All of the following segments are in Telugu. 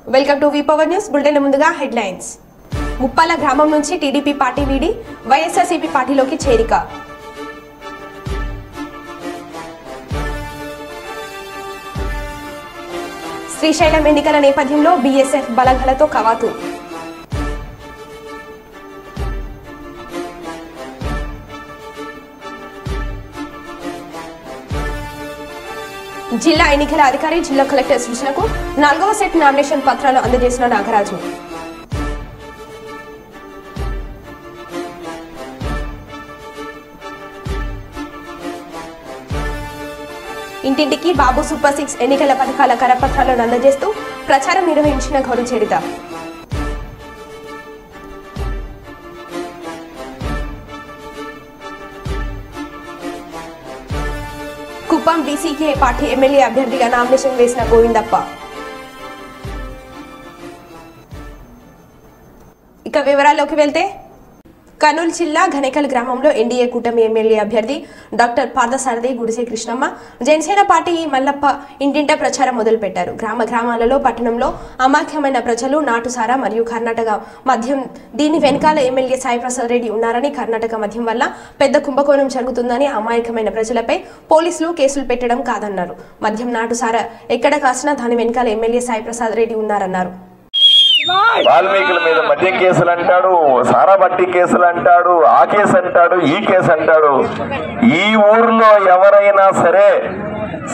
Welcome to V power news bulletin. ముందుగా హెడ్లైన్స్. ముప్పాల గ్రామం నుంచి టీడీపీ పార్టీ వీడి వైఎస్ఆర్సీపీ పార్టీలోకి చేరిక. శ్రీశైలం ఎన్నికల నేపథ్యంలో బీఎస్ఎఫ్ బలగాలతో కవాతు. జిల్లా ఎన్నికల అధికారి జిల్లా కలెక్టర్ సూచనకు 4వ సెట్ నామినేషన్ పత్రాలు అందజేసిన నాగరాజు. ఇంటింటికి బాబు సూపర్ 6 ఎన్నికల పథకాల కరపత్రాలను అందజేస్తూ ప్రచారం నిర్వహించిన గౌరు చరిత. కుప్పం బీసీకే పార్టీ ఎమ్మెల్యే అభ్యర్థిగా నామినేషన్ వేసిన గోవిందప్ప. ఇక వివరాల్లోకి వెళ్తే, కర్నూలు జిల్లా ఘనేకల్ గ్రామంలో ఎన్డీఏ కూటమి ఎమ్మెల్యే అభ్యర్థి డాక్టర్ పార్థసారథి గుడిసె కృష్ణమ్మ, జనసేన పార్టీ మల్లప్ప ఇంటింటా ప్రచారం మొదలుపెట్టారు. గ్రామాలలో పట్టణంలో అమాఖ్యమైన ప్రజలు నాటుసారా మరియు కర్ణాటక మద్యం, దీని వెనకాల ఎమ్మెల్యే సాయిప్రసాద్ రెడ్డి ఉన్నారని, కర్ణాటక మద్యం వల్ల పెద్ద కుంభకోణం జరుగుతుందని అమాయకమైన ప్రజలపై పోలీసులు కేసులు పెట్టడం కాదన్నారు. మద్యం నాటుసారా ఎక్కడ కాసినా దాని వెనకాల ఎమ్మెల్యే సాయిప్రసాద్ రెడ్డి ఉన్నారన్నారు. వాల్మీకుల మీద మద్యం కేసులు అంటాడు, సారా బట్టి కేసులు అంటాడు, ఆ కేసు అంటాడు, ఈ కేసు అంటాడు. ఈ ఊర్లో ఎవరైనా సరే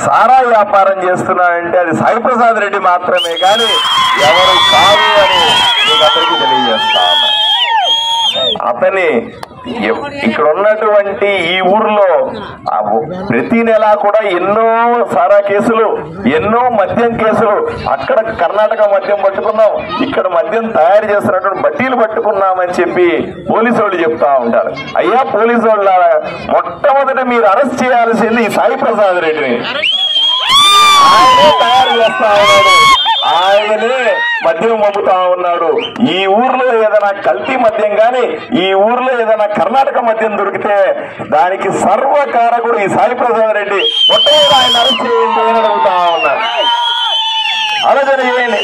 సారా వ్యాపారం చేస్తున్నారంటే అది సాయిప్రసాద్ రెడ్డి మాత్రమే కానీ ఎవరు కాదు అని మీకు అందరికీ తెలియజేస్తా ఉన్నా. అతని ఇక్కడ ఉన్నటువంటి ఈ ఊర్లో ప్రతి నెల కూడా ఎన్నో సారా కేసులు, ఎన్నో మద్యం కేసులు. అక్కడ కర్ణాటక మద్యం పట్టుకున్నాం, ఇక్కడ మద్యం తయారు చేస్తున్నటువంటి బట్టీలు పట్టుకున్నామని చెప్పి పోలీసు వాళ్ళు చెప్తా ఉంటారు. అయ్యా పోలీసు వాళ్ళ, మొట్టమొదటి మీరు అరెస్ట్ చేయాల్సింది ఈ సాయిప్రసాద్ రెడ్డిని. ఆయనే తయారు చేస్తా ఉన్నాడు, ఆయనే మద్యం పంపుతా ఉన్నాడు. ఈ ఊర్లో ఏదైనా కల్తీ మద్యం గాని, ఈ ఊర్లో ఏదైనా కర్ణాటక మద్యం దొరికితే దానికి సర్వకారకుడు ఈ సాయిప్రసాద్ రెడ్డి. మొట్టమొదటి ఆయన అరెస్ట్ చేయండి అని అడుగుతా ఉన్నాడు. ఆలోచన చేయండి.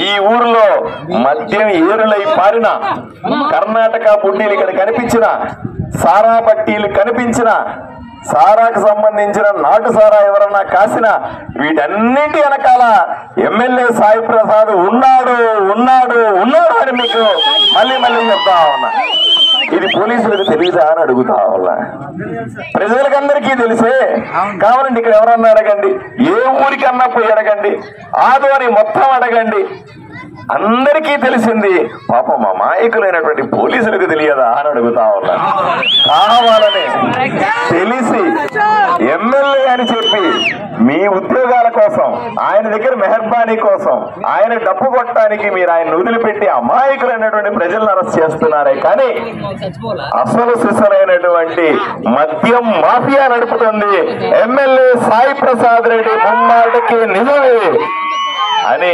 ఈ ఊర్లో మద్యం ఏరులై పారిన, కర్ణాటక బుడ్డీలు ఇక్కడ కనిపించిన, సారా బట్టీలు కనిపించిన, సారాకు సంబంధించిన నాటు సారా ఎవరన్నా కాసిన, వీటన్నింటి వెనకాల ఎమ్మెల్యే సాయిప్రసాద్ ఉన్నాడు ఉన్నాడు ఉన్నాడు అని మీకు మళ్ళీ చెప్తా ఉన్నా. ఇది పోలీసులకు తెలియదా అని అడుగుతా ఉన్నా. ప్రజలకందరికీ తెలిసే. కావాలండి ఇక్కడ ఎవరన్నా అడగండి, ఏ ఊరికన్నా పోయి అడగండి, ఆదోని మొత్తం అడగండి, అందరికీ తెలిసింది. పాపం మా మాయకులైనటువంటి పోలీసులకు తెలియదా అని అడుగుతా ఉన్నా. కావాలని తెలిసి ఎమ్మెల్యే అని చెప్పి మీ ఉద్యోగాల కోసం, ఆయన దగ్గర మెహర్బానీ కోసం, ఆయన డబ్బు కొట్టడానికి మీరు ఆయన వదిలిపెట్టి అమాయకులైనటువంటి ప్రజలను అరెస్ట్ చేస్తున్నారే కానీ అసలు సిసలైనటువంటి మద్యం మాఫియా నడుపుతుంది ఎమ్మెల్యే సాయిప్రసాద్ రెడ్డి. ముమ్మాటికి నిజమే అని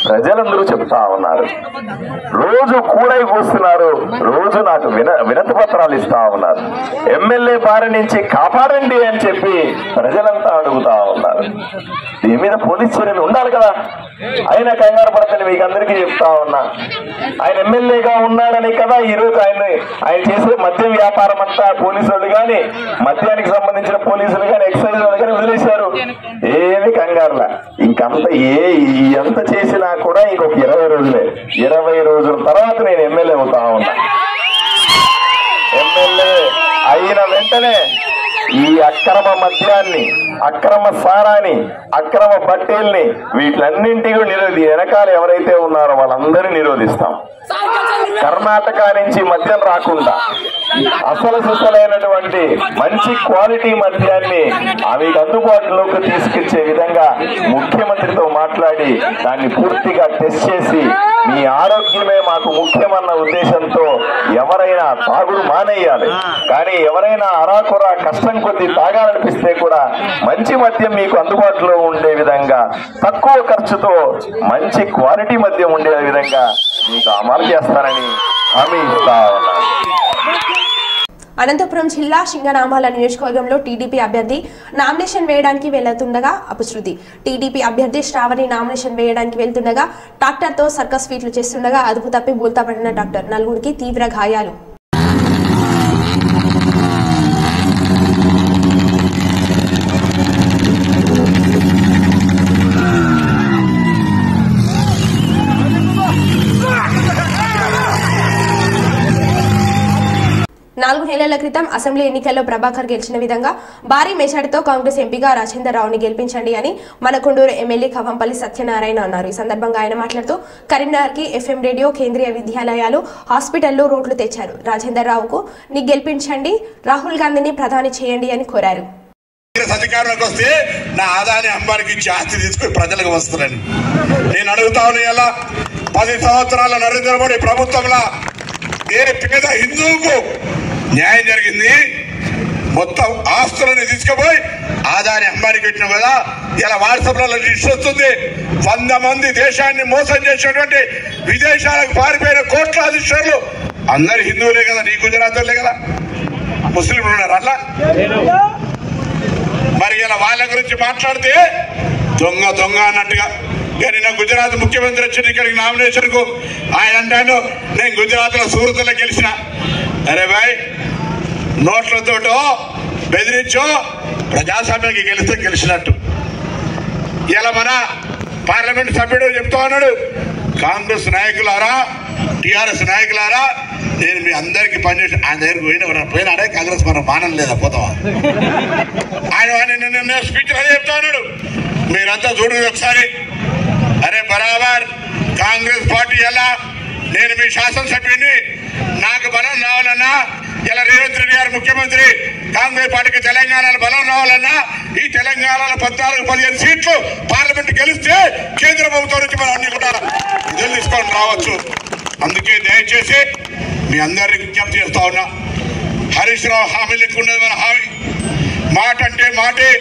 ప్రజలందరూ చెప్తా ఉన్నారు. రోజు కూడై కూస్తున్నారు, రోజు నాకు వినతి పత్రాలు ఇస్తా ఉన్నారు. ఎమ్మెల్యే బారి నుంచి కాపాడండి అని చెప్పి ప్రజలంతా అడుగుతా ఉన్నారు. దీని మీద పోలీస్ చర్యలు ఉండాలి కదా. ఆయన కంగారు పడతాను మీకు అందరికీ చెప్తా ఉన్నా. ఆయన ఎమ్మెల్యేగా ఉన్నాడని కదా ఈరోజు ఆయన చేసే మద్యం వ్యాపారం అంతా పోలీసు వాళ్ళు కానీ, మద్యానికి సంబంధించిన పోలీసులు కానీ, ఎక్సైజ్ వాళ్ళు కానీ వదిలేశారు. ఏమి కంగారులా. ఇంకంత ఎంత చేసినా కూడా ఇంకొక 20 రోజులే. 20 రోజుల తర్వాత నేను ఎమ్మెల్యే అవుతా ఉన్నా. ఎమ్మెల్యే అయిన వెంటనే ఈ అక్రమ మద్యాన్ని, అక్రమ సారాన్ని, అక్రమ బట్టేల్ని, వీటిలన్నింటినీ వెనకాల ఎవరైతే ఉన్నారో వాళ్ళందరినీ నిరోధిస్తాం. కర్ణాటక నుంచి మద్యం రాకుండా అసలు సిసలైనటువంటి మంచి క్వాలిటీ మద్యాన్ని మీకు అందుబాటులోకి తీసుకొచ్చే విధంగా ముఖ్యమంత్రితో మాట్లాడి దాన్ని పూర్తిగా టెస్ట్ చేసి మీ ఆరోగ్యమే మాకు ముఖ్యమన్న ఉద్దేశంతో ఎవరైనా తాగుడు మానేయాలి. కానీ ఎవరైనా అరాకురా కష్టం కొద్ది తాగాలనిపిస్తే కూడా మంచి మద్యం మీకు అందుబాటులో ఉండే విధంగా, తక్కువ ఖర్చుతో మంచి క్వాలిటీ మద్యం ఉండే విధంగా మీకు అమలు చేస్తారని హామీ ఇస్తా ఉన్నా. అనంతపురం జిల్లా సింగనామాల నియోజకవర్గంలో టీడీపీ అభ్యర్థి నామినేషన్ వేయడానికి వెళ్తుండగా అపశృతి. టీడీపీ అభ్యర్థి శ్రావణి నామినేషన్ వేయడానికి వెళ్తుండగా ట్రాక్టర్తో సర్కస్ ఫీట్లు చేస్తుండగా అదుపు తప్పి బోల్తా పడిన ట్రాక్టర్. నలుగురికి తీవ్ర గాయాలు. నాలుగు నెలల క్రితం అసెంబ్లీ ఎన్నికల్లో ప్రభాకర్ గెలిచిన విధంగా భారీ మెజార్టీతో కాంగ్రెస్ ఎంపీగా రాజేందర్ రావుని గెలిపించండి అని మనకొండూరు ఎమ్మెల్యే కవంపల్లి సత్యనారాయణ అన్నారు. ఈ సందర్భంగా ఆయన మాట్లాడుతూ కరీంనగర్కి FM రేడియో, కేంద్రీయ విద్యాలయాలు, హాస్పిటల్లో రోడ్లు తెచ్చారు. రాజేందర్ రావుకు ని గెలిపించండి, రాహుల్ గాంధీని ప్రధాని చేయండి అని కోరారు. అధికారంలోకి వస్తే నా ఆదాయాన్ని అంబానికి ఇచ్చి ఆస్తి తీసుకుని ప్రజలకు వస్తున్నాను. నేను అడుగుతాను, ఇలా 10 సంవత్సరాల నరేంద్ర మోడీ ప్రభుత్వంలో ఏ పేద హిందువుకు న్యాయం జరిగింది? మొత్తం ఆస్తులను తీసుకుపోయి ఆదాయాన్ని అంబానికి పెట్టినావు కదా. ఇలా వాట్సాప్ లో లిస్ట్ వస్తుంది. 100 మంది దేశాన్ని మోసం చేసినటువంటి విదేశాలకు పారిపోయిన కోట్లాధీశ్వరులు అందరు హిందువులే కదా, నీ గుజరాత్ వాళ్ళే కదా, ముస్లింలు ఉన్నారు అట్లా. మరి ఇలా వాళ్ళ గురించి మాట్లాడితే దొంగ దొంగ అన్నట్టుగా. నిన్న గుజరాత్ ముఖ్యమంత్రి వచ్చింది ఇక్కడికి నామినేషన్ కు. ఆయన అంటాను, నేను గుజరాత్ లో సూరత్లో గెలిచిన. అరే భాయ్, నోట్లతోటో బెదిరించో ప్రజాస్వామ్యానికి గెలిస్తే గెలిచినట్టు. ఇలా మన పార్లమెంట్ సభ్యుడు చెప్తా ఉన్నాడు, కాంగ్రెస్ నాయకులారా, టిఆర్ఎస్ నాయకులారా, నేను మీ అందరికీ పనిచేసి ఆయన దగ్గరికి పోయినాడే కాంగ్రెస్ మనం మానం లేదా పోతావా? ఆయన స్పీచ్ అదే చెప్తా ఉన్నాడు, మీరంతా చూడండి ఒకసారి. అరే బరాబర్ కాంగ్రెస్ పార్టీ ఎలా, నేను మీ శాసనసభ్యుడిని, నాకు బలం రావాలన్నా, ఇలా రేవంత్ రెడ్డి గారు ముఖ్యమంత్రి, కాంగ్రెస్ పార్టీకి తెలంగాణలో బలం రావాలన్నా ఈ తెలంగాణలో 14-15 సీట్లు పార్లమెంట్ గెలిస్తే కేంద్ర ప్రభుత్వం నుంచి మనం అన్ని కూడా నిధులు తీసుకొని రావచ్చు. అందుకే దయచేసి మీ అందరినీ విజ్ఞప్తి చేస్తా ఉన్నా, హరీష్ రావు హామీలు ఎక్కువ ఉన్నది. మన హామీ మాట అంటే మాటే.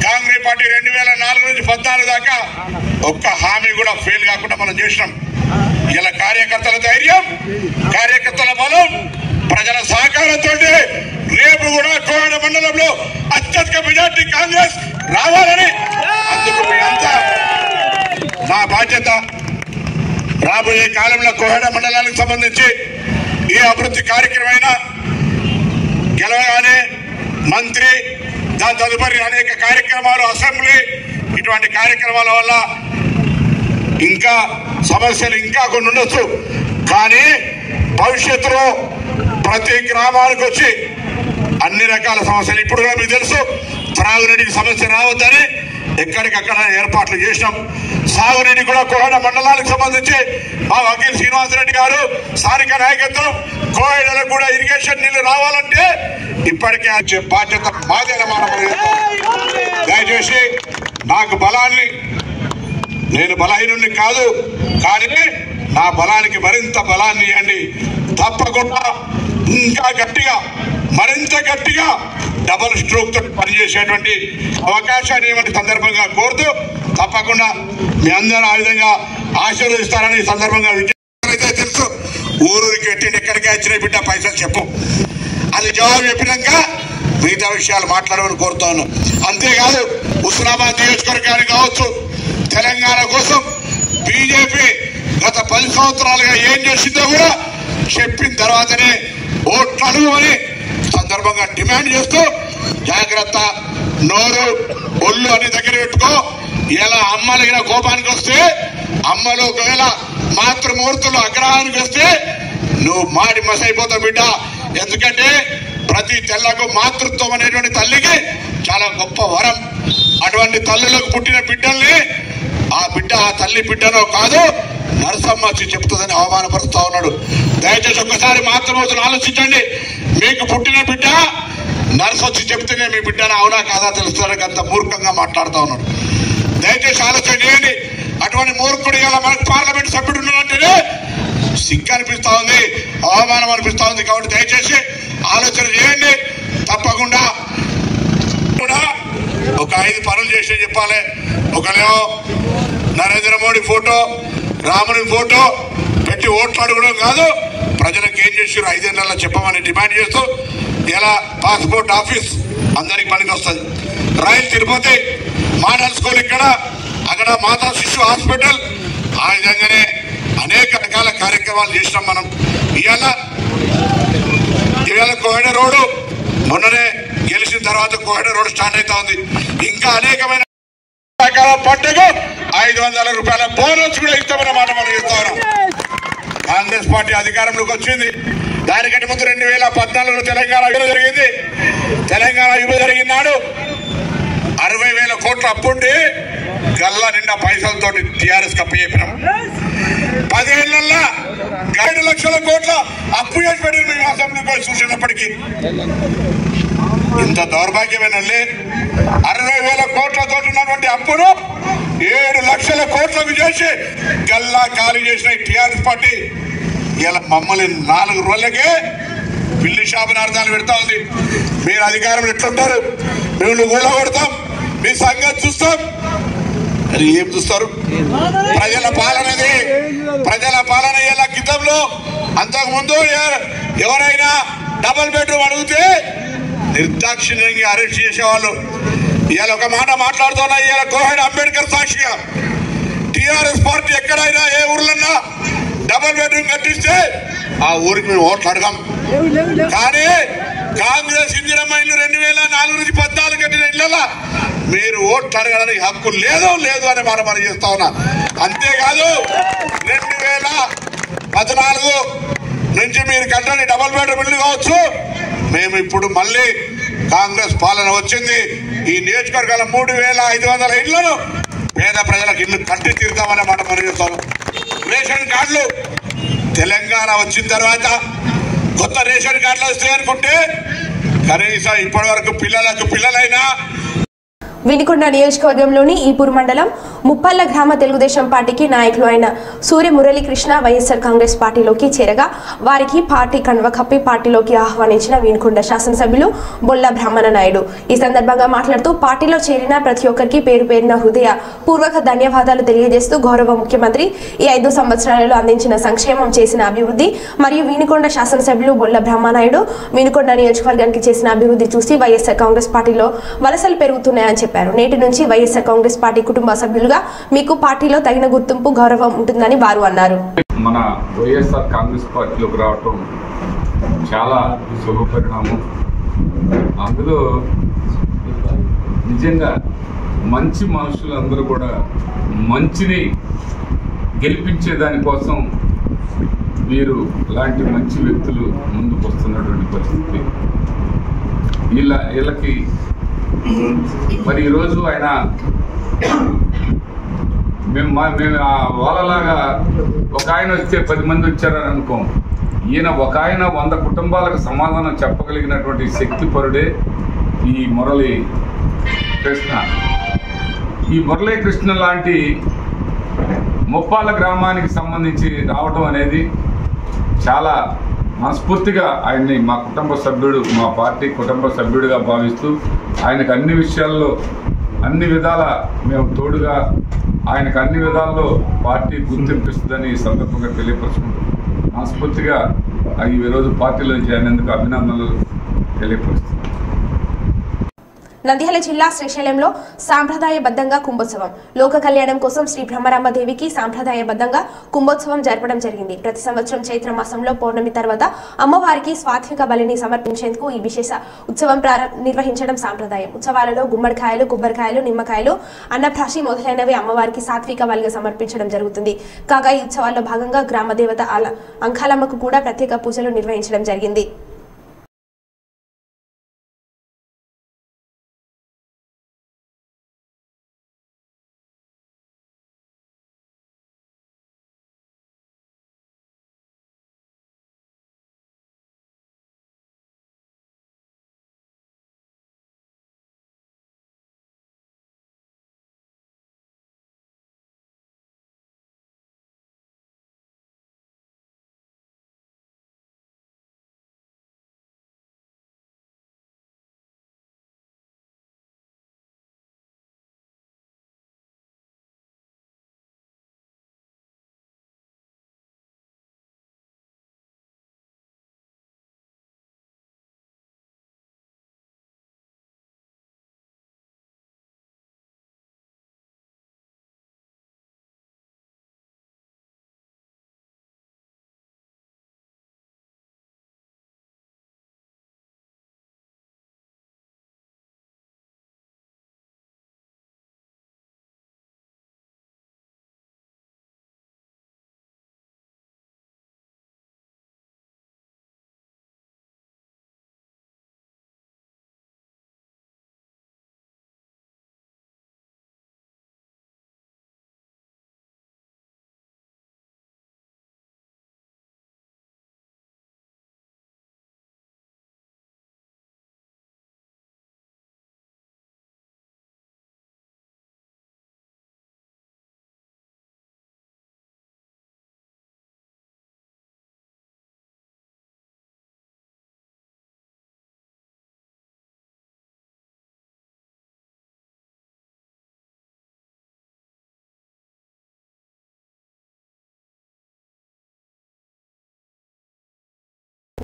కాంగ్రెస్ పార్టీ 2004 నుంచి 14 దాకా ఒక్క హామీ కూడా ఫెయిల్ కాకుండా మనం చేసినాం. ఇలా కార్యకర్తల ధైర్యం, కార్యకర్తల బలం, ప్రజల సహకారంతో రేపు కూడా కోవిడ్ మండలంలో అత్యధిక మెజార్టీ కాంగ్రెస్ రావాలని, అందుకు మీ అంతా నా బాధ్యత. రాబోయే కాలంలో కోవిడ్ మండలానికి సంబంధించి ఏ అభివృద్ధి కార్యక్రమైనా గెలవగానే మంత్రి, దాని తదుపరి అనేక కార్యక్రమాలు, అసెంబ్లీ, ఇటువంటి కార్యక్రమాల వల్ల ఇంకా సమస్యలు ఇంకా కొన్ని ఉండొచ్చు. కానీ భవిష్యత్తులో ప్రతి గ్రామానికి వచ్చి అన్ని రకాల సమస్యలు, ఇప్పుడు కూడా మీకు తెలుసు, త్రాగునీటికి సమస్య రావద్దని ఎక్కడికక్కడ ఏర్పాట్లు చేసినాం. సాగునీటి కూడా కోహెడ మండలానికి సంబంధించి మా వకీల్ శ్రీనివాసరెడ్డి గారు స్థానిక నాయకత్వం, కోహెడలకు కూడా ఇరిగేషన్ నీళ్లు రావాలంటే ఇప్పటికే బాధ్యత మాదేనమాట. దయచేసి నాకు బలాన్ని, నేను బలహీనుడిని కాదు, కానీ నా బలానికి మరింత బలాన్ని ఇవ్వండి. తప్పకుండా ఇంకా గట్టిగా, మరింత గట్టిగా డబల్ స్ట్రోక్ తో పనిచేసేటువంటి అవకాశాన్ని ఇవ్వండి సందర్భంగా కోరుతూ, తప్పకుండా మీ అందరూ ఆ విధంగా ఆశీర్వదిస్తారని ఈ సందర్భంగా అయితే తెలుసు. ఊరికి ఎట్టిండి ఎక్కడికి వచ్చిన బిడ్డ పైసలు చెప్పు, అది జవాబు చెప్పినాక మిగతా విషయాలు మాట్లాడమని కోరుతాను. అంతేకాదు హుస్నాబాద్ నియోజకవర్గానికి కావచ్చు, తెలంగాణ కోసం బీజేపీ గత 10 సంవత్సరాలుగా ఏం చేసిందో కూడా చెప్పిన తర్వాతనే ఓట్లు అడుగుమని సందర్భంగా డిమాండ్ చేస్తూ, జాగ్రత్త, నోరు ఒళ్ళు అని దగ్గర పెట్టుకో. ఇలా అమ్మలగిన కోపానికి వస్తే, అమ్మలు ఒకవేళ మాతృమూర్తులు అగ్రహానికి వస్తే నువ్వు మాడి మసైపోతావు బిడ్డ. ఎందుకంటే ప్రతి తెల్లకు మాతృత్వం అనేటువంటి తల్లికి చాలా గొప్ప వరం. అటువంటి తల్లులకు పుట్టిన బిడ్డల్ని ఆ బిడ్డ ఆ తల్లి బిడ్డనో కాదు నరసమ్మ వచ్చి చెప్తుందని అవమానపరుస్తా ఉన్నాడు. దయచేసి ఒక్కసారి మాతృమూర్తులు ఆలోచించండి. మీకు పుట్టిన బిడ్డ నర్సు వచ్చి చెప్తేనే మీ బిడ్డను అవునా కాదా తెలుస్తానికి అంత మూర్ఖంగా మాట్లాడుతూ ఉన్నాడు. దయచేసి ఆలోచన చేయండి. అటువంటి మూర్ఖుడు ఇలా మనకు పార్లమెంట్ సభ్యుడు ఉన్నాడంటేనే సిగ్గు అనిపిస్తా ఉంది, అవమానం అనిపిస్తా ఉంది. కాబట్టి దయచేసి ఆలోచన చేయండి. తప్పకుండా కూడా ఒక 5 పనులు చేసి చెప్పాలి. ఒకనేమో నరేంద్ర మోడీ ఫోటో, రాముడి ఫోటో పెట్టి ఓట్లు అడగడం కాదు, ప్రజలకు ఏం చేసారు 5 ఏళ్లలో చెప్పమని డిమాండ్ చేస్తూ ఇలా పాస్పోర్ట్ ఆఫీస్ అందరికి పనికి వస్తుంది. రైలు తిరుపతి మోడల్ స్కూల్ ఇక్కడ, అక్కడ మాతా శిశు హాస్పిటల్, ఆ విధంగానే అనేక రకాల కార్యక్రమాలు చేసినాం మనం. ఇవాళ కోహెడ రోడ్డు మొన్ననే గెలిచిన తర్వాత కోహెడ రోడ్డు స్టార్ట్ అవుతా ఉంది. ఇంకా అనేకమైన పంటకు 500 రూపాయల బోనస్ కూడా ఇస్తామన్న మాట మనం చెప్తా ఉన్నాం. కాంగ్రెస్ పార్టీ అధికారంలోకి వచ్చింది. దానికంటే ముందు 2014లో తెలంగాణ జరిగింది. తెలంగాణ యువ జరిగిన నాడు 60,000 కోట్ల అప్పుండి గల్లా నిండా పైసలతో టీఆర్ఎస్ కప్పు చెప్పినాం. 10 ఏళ్లలో 7 లక్షల కోట్ల అప్పు చేసి పెట్టిన మేము అసెంబ్లీకి పోయి చూసినప్పటికీ ఇంత దౌర్భాగ్యమైన 60,000 కోట్లతో ఉన్నటువంటి అప్పును 7 లక్షల కోట్లకు చేసి గల్లా ఖాళీ చేసిన టీఆర్ఎస్ పార్టీ ఇలా మమ్మల్ని 4 రోజులకే పిల్లి శాపనార్థాలు పెడతా ఉంది. మీరు అధికారం ఎట్లుంటారు, మేము ఊళ్ళో కొడతాం, మీ సంగతి చూస్తాం. అది ఏం చూస్తారు? ప్రజల పాలనది. ప్రజల పాలన ఇలా గతంలో అంతకుముందు ఎవరైనా డబుల్ బెడ్రూమ్ అడిగితే నిర్దాక్షిణ్యంగా అరెస్ట్ చేసేవాళ్ళు. ఇవాళ ఒక మాట మాట్లాడుతున్నా, ఇవాళ కోహెడ అంబేద్కర్ సాక్షిగా టీఆర్ఎస్ పార్టీ ఎక్కడైనా ఏ ఊర్లన్నా డబుల్ బెడ్రూమ్ కట్టిస్తే ఆ ఊరికి మేము ఓట్లు అడగాం. కానీ కాంగ్రెస్ ఇందిరమ్మ ఇల్లు 2004 నుంచి 14 కట్టిన ఇళ్ళ మీరు ఓట్లు అడగడానికి హక్కు లేదు అని మనం చేస్తా ఉన్నా. అంతేకాదు 2014 నుంచి మీరు కట్టని డబుల్ బెడ్రూమ్ ఇల్లు కావచ్చు, మేము ఇప్పుడు మళ్ళీ కాంగ్రెస్ పాలన వచ్చింది, ఈ నియోజకవర్గాల 3,500 ఇళ్లను పేద ప్రజలకు ఇల్లు కట్టి తీరుతామని మాట మనం చేస్తాను. రేషన్ కార్డులు తెలంగాణ వచ్చిన తర్వాత కొత్త రేషన్ కార్డులు వస్తాయి అనుకుంటే కనీసం ఇప్పటి వరకు పిల్లలైనా వినుకొండ నియోజకవర్గంలోని ఈపూరు మండలం ముప్పల్ల గ్రామ తెలుగుదేశం పార్టీకి నాయకులు అయిన సూర్య మురళీకృష్ణ వైఎస్ఆర్ కాంగ్రెస్ పార్టీలోకి చేరగా వారికి పార్టీ కండువ కప్పి పార్టీలోకి ఆహ్వానించిన వినుకొండ శాసనసభ్యులు బొల్ల బ్రహ్మణ నాయుడు. ఈ సందర్భంగా మాట్లాడుతూ పార్టీలో చేరిన ప్రతి ఒక్కరికి పేరు పేరున హృదయ పూర్వక ధన్యవాదాలు తెలియజేస్తూ గౌరవ ముఖ్యమంత్రి ఈ 5 సంవత్సరాలలో అందించిన సంక్షేమం, చేసిన అభివృద్ధి మరియు వినుకొండ శాసనసభ్యులు బొల్ల బ్రహ్మనాయుడు వినుకొండ నియోజకవర్గానికి చేసిన అభివృద్ధి చూసి వైఎస్ఆర్ కాంగ్రెస్ పార్టీలో వలసలు పెరుగుతున్నాయని చెప్పారు. నేటి నుంచి వైఎస్ఆర్ కాంగ్రెస్ పార్టీ కుటుంబ సభ్యులుగా మీకు పార్టీలో తగిన గుర్తింపు, గౌరవం ఉంటుందని వారు అన్నారు. మన వైఎస్ఆర్ కాంగ్రెస్ పార్టీలోకి రావటం చాలా శుభపరిణామం. అందులో నిజంగా మంచి మనుషులందరూ కూడా మంచిని గెలిపించే దానికోసం వీళ్ళకి మంచి వ్యక్తులు ముందుకు వస్తున్నటువంటి పరిస్థితి. వీళ్ళకి మరి ఈరోజు ఆయన మేము వాళ్ళలాగా ఒక ఆయన వస్తే 10 మంది వచ్చారని అనుకోం. ఈయన ఒక ఆయన 100 కుటుంబాలకు సమాధానం చెప్పగలిగినటువంటి శక్తిపరుడే ఈ మురళీ కృష్ణ. ఈ మురళీ కృష్ణ లాంటి ముప్పాల గ్రామానికి సంబంధించి రావటం అనేది చాలా మనస్ఫూర్తిగా ఆయన్ని మా కుటుంబ సభ్యుడు, మా పార్టీ కుటుంబ సభ్యుడిగా భావిస్తూ ఆయనకు అన్ని విషయాల్లో అన్ని విధాల మేము తోడుగా ఆయనకు అన్ని విధాల్లో పార్టీ గుర్తింపిస్తుందని ఈ సందర్భంగా తెలియపరుచుకుంటూ మనస్ఫూర్తిగా ఈరోజు పార్టీలో చేరినందుకు అభినందనలు తెలియపరుస్తున్నాను. నంద్యాల జిల్లా శ్రీశైలంలో సాంప్రదాయబద్ధంగా కుంభోత్సవం. లోక కళ్యాణం కోసం శ్రీ బ్రహ్మరాంబదేవికి సాంప్రదాయబద్ధంగా కుంభోత్సవం జరపడం జరిగింది. ప్రతి సంవత్సరం చైత్ర మాసంలో పౌర్ణమి తర్వాత అమ్మవారికి స్వాత్విక బలిని సమర్పించేందుకు ఈ విశేష ఉత్సవం నిర్వహించడం సాంప్రదాయం. ఉత్సవాలలో గుమ్మడికాయలు, కొబ్బరికాయలు, నిమ్మకాయలు, అన్నప్రాశి మొదలైనవి అమ్మవారికి సాత్విక బలిగా సమర్పించడం జరుగుతుంది. కాగా ఈ ఉత్సవాల్లో భాగంగా గ్రామ దేవత అంకాలమ్మకు కూడా ప్రత్యేక పూజలు నిర్వహించడం జరిగింది.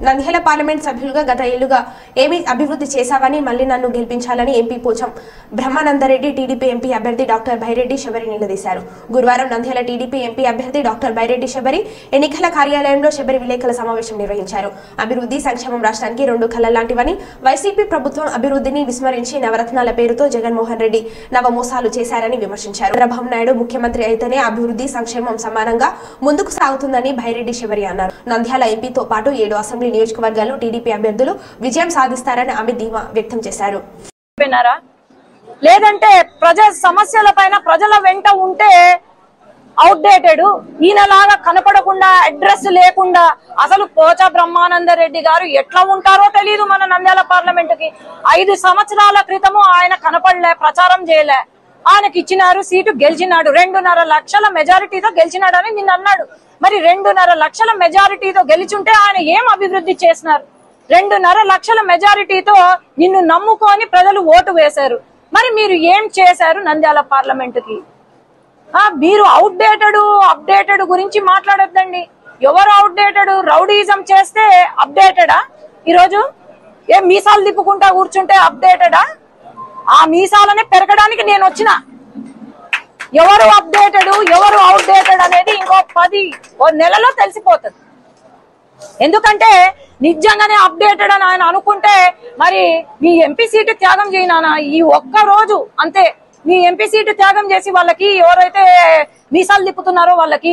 నంద్యాల పార్లమెంట్ సభ్యులుగా గత ఏళ్లుగా ఏమి అభివృద్ధి చేశావని మళ్లీ నన్ను గెలిపించాలని MP Pocham Brahmananda Reddy TDP MP అభ్యర్థి డాక్టర్ బైరెడ్డి శబరి నిలదీశారు. గురువారం నంద్యాల టీడీపీ ఎంపీ అభ్యర్థి డాక్టర్ బైరెడ్డి శబరి ఎన్నికల కార్యాలయంలో శబరి విలేకరుల సమావేశం నిర్వహించారు. అభివృద్ధి సంక్షేమం రాష్ట్రానికి రెండు కళ్ళ లాంటివని, వైసీపీ ప్రభుత్వం అభివృద్ధిని విస్మరించి నవరత్నాల పేరుతో జగన్మోహన్ రెడ్డి నవమోసాలు చేశారని విమర్శించారు. చంద్రబాబు నాయుడు ముఖ్యమంత్రి అయితేనే అభివృద్ధి సంక్షేమం సమానంగా ముందుకు సాగుతుందని బైరెడ్డి శబరి అన్నారు. నంద్యాల ఎంపీతో పాటు 7 అసెంబ్లీ నియోజకవర్గాల్లో టీడీపీ అభ్యర్థులు విజయం సాధిస్తారని ఆమె ధీమా వ్యక్తం చేశారు. లేదంటే ప్రజా సమస్యల పైన ప్రజల వెంట ఉంటే అవుట్డేటెడ్, ఈయనలాగా కనపడకుండా అడ్రస్ లేకుండా అసలు పోచ బ్రహ్మానందరెడ్డి గారు ఎట్లా ఉంటారో తెలియదు. మన నంద్యాల పార్లమెంట్ కి 5 సంవత్సరాల క్రితము ఆయన కనపడలే, ప్రచారం చేయలే. ఆయనకి ఇచ్చినారు, సీటు గెలిచినాడు, 2.5 లక్షల మెజారిటీతో గెలిచినాడని నిన్న అన్నాడు. మరి 2.5 లక్షల మెజారిటీతో గెలిచుంటే ఆయన ఏం అభివృద్ధి చేసినారు? 2.5 లక్షల మెజారిటీతో నిన్ను నమ్ముకొని ప్రజలు ఓటు వేశారు. మరి మీరు ఏం చేశారు నంద్యాల పార్లమెంట్ కి? మీరు అప్డేటెడ్ గురించి మాట్లాడొద్దండి. ఎవరు అవుట్డేటెడ్? రౌడీజం చేస్తే అప్డేటెడా? ఈరోజు ఏం మీసాలు తిప్పుకుంటా కూర్చుంటే అప్డేటెడా? ఆ మీసాలనే పెరగడానికి నేను వచ్చిన. ఎవరు అప్డేటెడ్ ఎవరు అవుట్డేటెడ్ అనేది ఇంకో 10 నెలలో తెలిసిపోతుంది. ఎందుకంటే నిజంగానే అప్డేటెడ్ అని ఆయన అనుకుంటే మరి మీ ఎంపీ సీటు త్యాగం చేయనా? ఈ ఒక్క రోజు అంతే. మీ ఎంపీ సీటు త్యాగం చేసి వాళ్ళకి ఎవరైతే మీసాలు తిప్పుతున్నారో వాళ్ళకి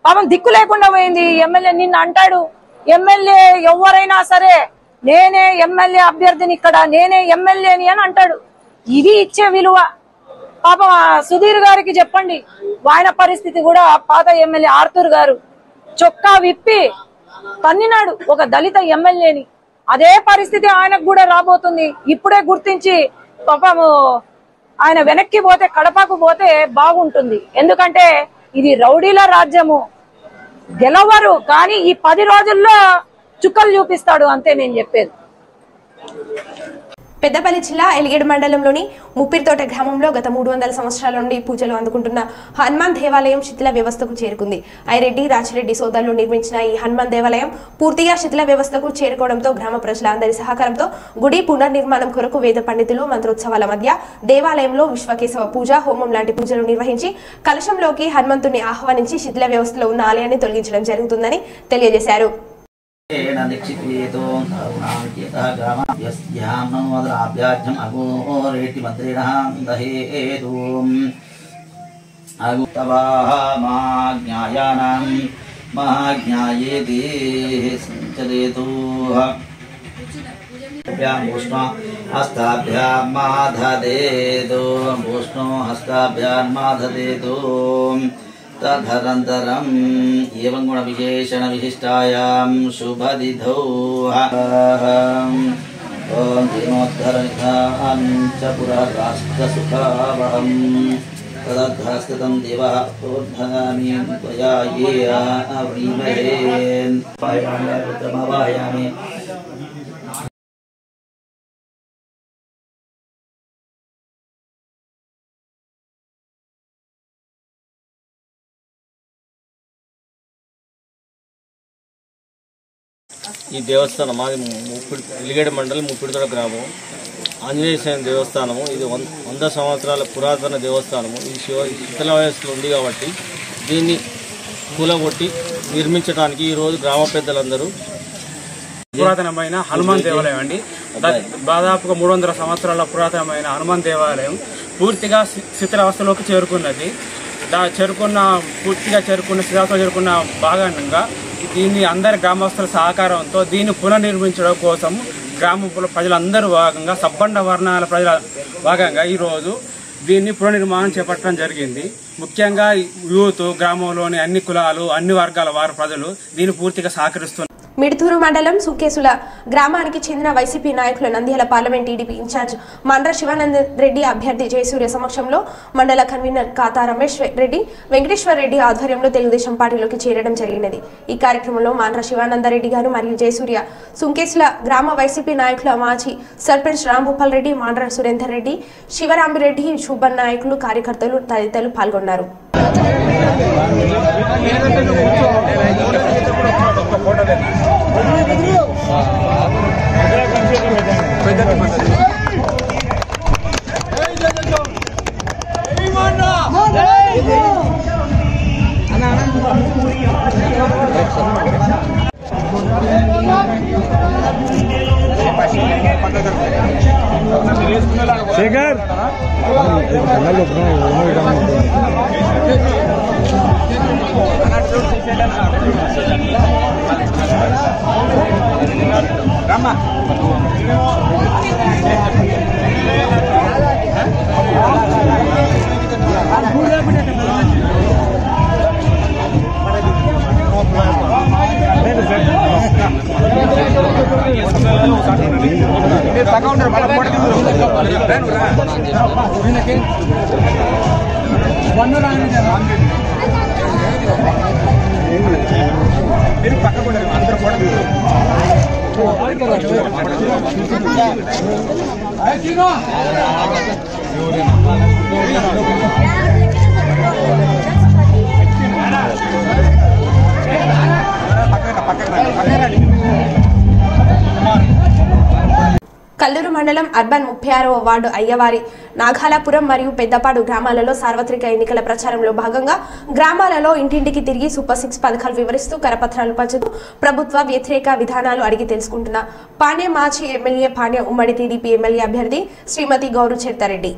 పాపం దిక్కు లేకుండా పోయింది. ఎమ్మెల్యే నిన్న అంటాడు, ఎమ్మెల్యే ఎవరైనా సరే నేనే ఎమ్మెల్యే అభ్యర్థిని, ఇక్కడ నేనే ఎమ్మెల్యేని అని అంటాడు. ఇది ఇచ్చే విలువ. పాపం సుధీర్ గారికి చెప్పండి, ఆయన పరిస్థితి కూడా పాత ఎమ్మెల్యే ఆర్థర్ గారు చొక్కా విప్పి తన్నినాడు ఒక దళిత ఎమ్మెల్యేని. అదే పరిస్థితి ఆయనకు కూడా రాబోతుంది. ఇప్పుడే గుర్తించి పాపము ఆయన వెనక్కి పోతే, కడపకు పోతే బాగుంటుంది. ఎందుకంటే ఇది రౌడీల రాజ్యము. గెలవరు కానీ ఈ 10 రోజుల్లో చుక్కలు చూపిస్తాడు, అంతే నేను చెప్పేది. పెద్దపల్లి జిల్లా ఎలిగేడు మండలంలోని ముప్పిరితోట గ్రామంలో గత 300 సంవత్సరాల నుండి పూజలు అందుకుంటున్న హనుమాన్ దేవాలయం శిథిల వ్యవస్థకు చేరుకుంది. ఐరెడ్డి రాజిరెడ్డి సోదరులు నిర్మించిన ఈ హనుమాన్ దేవాలయం పూర్తిగా శిథిల వ్యవస్థకు చేరుకోవడంతో గ్రామ ప్రజలందరి సహకారంతో గుడి పునర్నిర్మాణం కొరకు వేద పండితులు మంత్రోత్సవాల మధ్య దేవాలయంలో విశ్వకేశవ పూజ, హోమం లాంటి పూజలు నిర్వహించి కలశంలోకి హనుమంతుని ఆహ్వానించి శిథిల వ్యవస్థలో ఉన్న ఆలయాన్ని తొలగించడం జరుగుతుందని తెలియజేశారు. दीक्षितो ग्रामाभ्यस्याभ्याज्यम अघोरेति मंत्रेण दहेतु अगुतवामाज्ञायानां महाज्ञायेति संचरेतु भूष्णो हस्ताभ्यां माधदेतु भूष्णो हस्ताभ्यां माधदेतु तदनन्तरम् एवं गुणविशेषण विशिष्टायां शुभदिधौ ओं दिनोद्धरनिधानं च पुरराष्ट्रसुखावहं तदद्धस्थितं देवः प्रोद्धामि त्वया ये अव्रीमहे पायामि ఈ దేవస్థానం మాది ఎలిగేడు మండలం ముప్పిడితోట గ్రామం, ఆంజనేయ స్వామి దేవస్థానము. ఇది 100 సంవత్సరాల పురాతన దేవస్థానము. ఈ శిథిల వ్యవస్థలో ఉంది కాబట్టి దీన్ని కూలగొట్టి నిర్మించడానికి ఈరోజు గ్రామ పెద్దలందరూ పురాతనమైన హనుమాన్ దేవాలయం అండి. దాదాపుగా 300 సంవత్సరాల పురాతనమైన హనుమాన్ దేవాలయం పూర్తిగా శిథిలావస్థలోకి చేరుకున్నది. పూర్తిగా చేరుకున్న భాగంగా దీన్ని అందరి గ్రామస్తుల సహకారంతో దీన్ని పునర్నిర్మించడం కోసం గ్రామ ప్రజలందరూ భాగంగా సబ్బండ వర్ణాల ప్రజల భాగంగా ఈరోజు దీన్ని పునర్నిర్మాణం చేపట్టడం జరిగింది. ముఖ్యంగా యూత్, గ్రామంలోని అన్ని కులాలు, అన్ని వర్గాల వారి ప్రజలు దీన్ని పూర్తిగా సహకరిస్తున్నారు. మిడుతూరు మండలం సుకేసుల గ్రామానికి చెందిన వైసీపీ నాయకులు Nandyal parliament TDP incharge Mandra Sivananda Reddy అభ్యర్థి జయసూర్య సమక్షంలో మండల కన్వీనర్ ఖాతా రమేష్ రెడ్డి, వెంకటేశ్వర రెడ్డి ఆధ్వర్యంలో తెలుగుదేశం పార్టీలోకి చేరడం జరిగినది. ఈ కార్యక్రమంలో మండ్ర శివానంద రెడ్డి గారు మరియు జయసూర్య, సుకేసుల గ్రామ వైసీపీ నాయకుల మాజీ సర్పంచ్ రాంభూపాల్ రెడ్డి, మండ్ర సురేందర్ రెడ్డి, శివరామిరెడ్డి, శుభన్ నాయకులు, కార్యకర్తలు తదితరులు పాల్గొన్నారు. फोटो కల్లూరు మండలం అర్బన్ 36వ వార్డు అయ్యవారి నాగాలాపురం మరియు పెద్దపాడు గ్రామాలలో సార్వత్రిక ఎన్నికల ప్రచారంలో భాగంగా గ్రామాలలో ఇంటింటికి తిరిగి సూపర్ 6 పథకాలు వివరిస్తూ కరపత్రాలు పంచుతూ ప్రభుత్వ వ్యతిరేక విధానాలు అడిగి తెలుసుకుంటున్న పాణ్య మాజీ ఎమ్మెల్యే పాణ్య ఉమ్మడి టీడీపీ ఎమ్మెల్యే అభ్యర్థి శ్రీమతి గౌరు చెత్తారెడ్డి.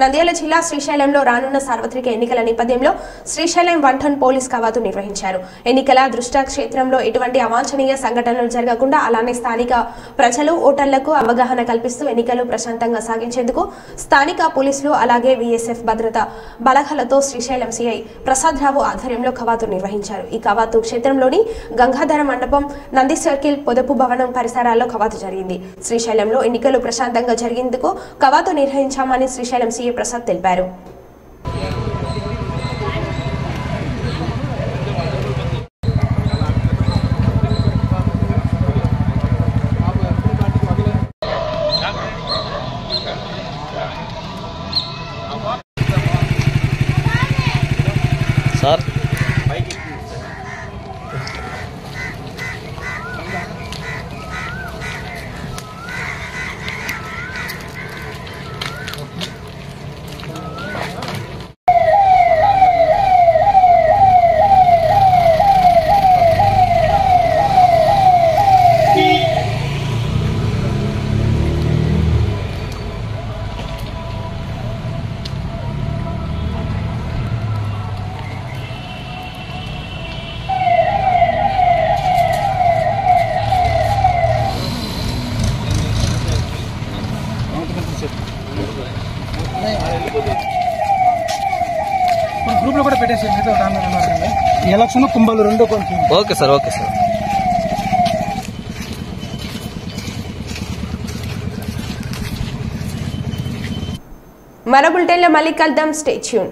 నంద్యాల జిల్లా శ్రీశైలంలో రానున్న సార్వత్రిక ఎన్నికల నేపథ్యంలో శ్రీశైలం 1 టన్ పోలీస్ కవాతు నిర్వహించారు. ఎన్నికల దృష్ట్యా క్షేత్రంలో ఎటువంటి అవాంఛనీయ సంఘటనలు జరగకుండా అలానే స్థానిక ప్రజలు ఓటర్లకు అవగాహన కల్పిస్తూ ఎన్నికలు ప్రశాంతంగా సాగించేందుకు స్థానిక పోలీసులు అలాగే వీఎస్ఎఫ్ భద్రతా బలగాలతో శ్రీశైలం సిఐ ప్రసాద్ రావు ఆధ్వర్యంలో కవాతు నిర్వహించారు. ఈ కవాతు క్షేత్రంలోని గంగాధర మండపం, నంది సర్కిల్, పొదపు భవనం పరిసరాల్లో కవాతు జరిగింది. శ్రీశైలంలో ఎన్నికలు ప్రశాంతంగా జరిగేందుకు కవాతు నిర్వహించామని శ్రీశైలం సిఐ ప్రసాద్ తెలిపారు. సార్ గ్రూప్ లో కూడా పెట్టేసి ఎలక్షన్ కుంభాలు రెండు కొంచెం. Okay sir, okay sir. మరో బులెటిన్లో మళ్ళీ కలుద్దాం. Stay tune.